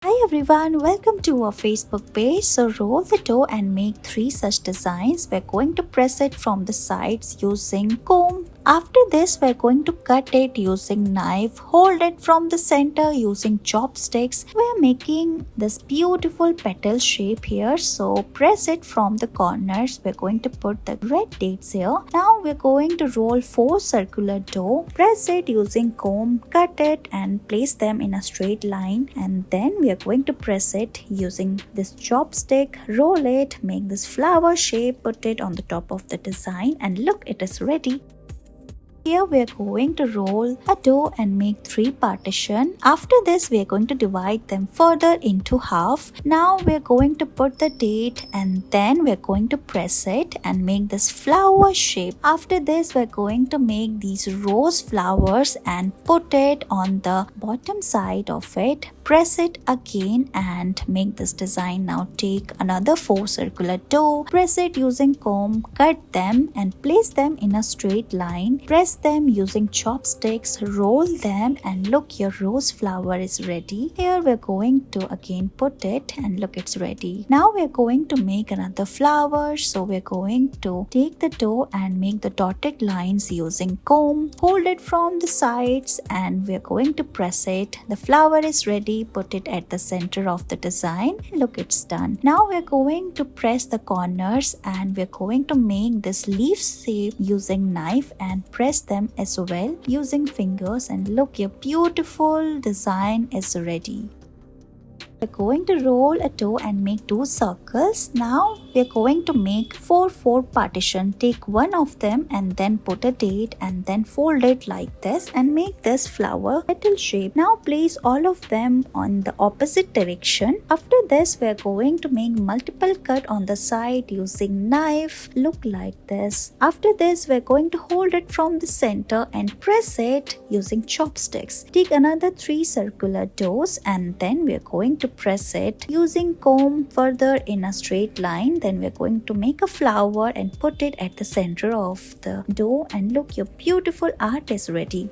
Hi everyone, welcome to our Facebook page. So roll the dough and make 3 such designs. We're going to press it from the sides using comb. After this, we're going to cut it using knife, hold it from the center using chopsticks. We're making this beautiful petal shape here. So press it from the corners. We're going to put the red dates here. Now we're going to roll 4 circular dough. Press it using comb, cut it and place them in a straight line, and then we are going to press it using this chopstick, roll it, make this flower shape, put it on the top of the design, and look, it is ready. Here we are going to roll a dough and make 3 partitions. After this, we are going to divide them further into half. Now we are going to put the date and then we are going to press it and make this flower shape. After this, we are going to make these rose flowers and put it on the bottom side of it. Press it again and make this design. Now take another 4 circular dough, press it using comb, cut them and place them in a straight line. Press them using chopsticks, roll them, and look, your rose flower is ready. Here we're going to again put it and look, it's ready. Now we're going to make another flower. So we're going to take the dough and make the dotted lines using comb, hold it from the sides and we're going to press it. The flower is ready. Put it at the center of the design and look, it's done. Now we're going to press the corners and we're going to make this leaf shape using knife and press them as well using fingers, and look, your beautiful design is ready. We're going to roll a dough and make 2 circles. Now we're going to make 4 partitions. Take one of them and then put a date and then fold it like this and make this flower petal shape. Now place all of them on the opposite direction. After this, we're going to make multiple cut on the side using knife. Look like this. After this, we're going to hold it from the center and press it using chopsticks. Take another 3 circular doughs and then we're going to press it using comb further in a straight line. Then we're going to make a flower and put it at the center of the dough, and look, your beautiful art is ready.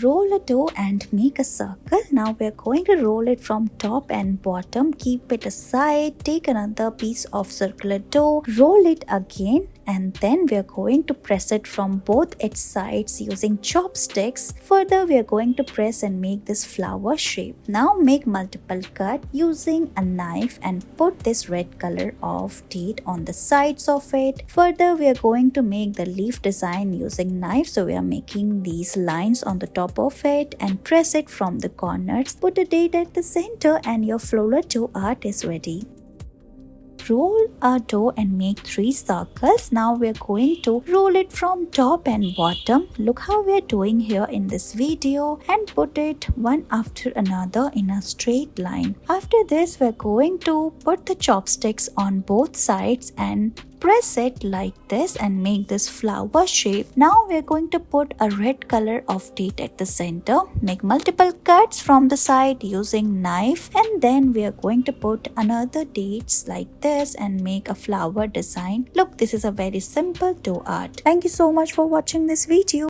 Roll a dough and make a circle. Now we're going to roll it from top and bottom. Keep it aside. Take another piece of circular dough, roll it again, and then we are going to press it from both its sides using chopsticks. Further, we are going to press and make this flower shape. Now make multiple cut using a knife and put this red color of date on the sides of it. Further, we are going to make the leaf design using knife. So we are making these lines on the top of it and press it from the corners. Put a date at the center and your floral dough art is ready. Roll our dough and make 3 circles. Now we're going to roll it from top and bottom. Look how we're doing here in this video, and put it one after another in a straight line. After this, we're going to put the chopsticks on both sides and press it like this and make this flower shape. Now we're going to put a red color of date at the center. Make multiple cuts from the side using knife, and then we are going to put another dates like this and make a flower design. Look, this is a very simple dough art. Thank you so much for watching this video.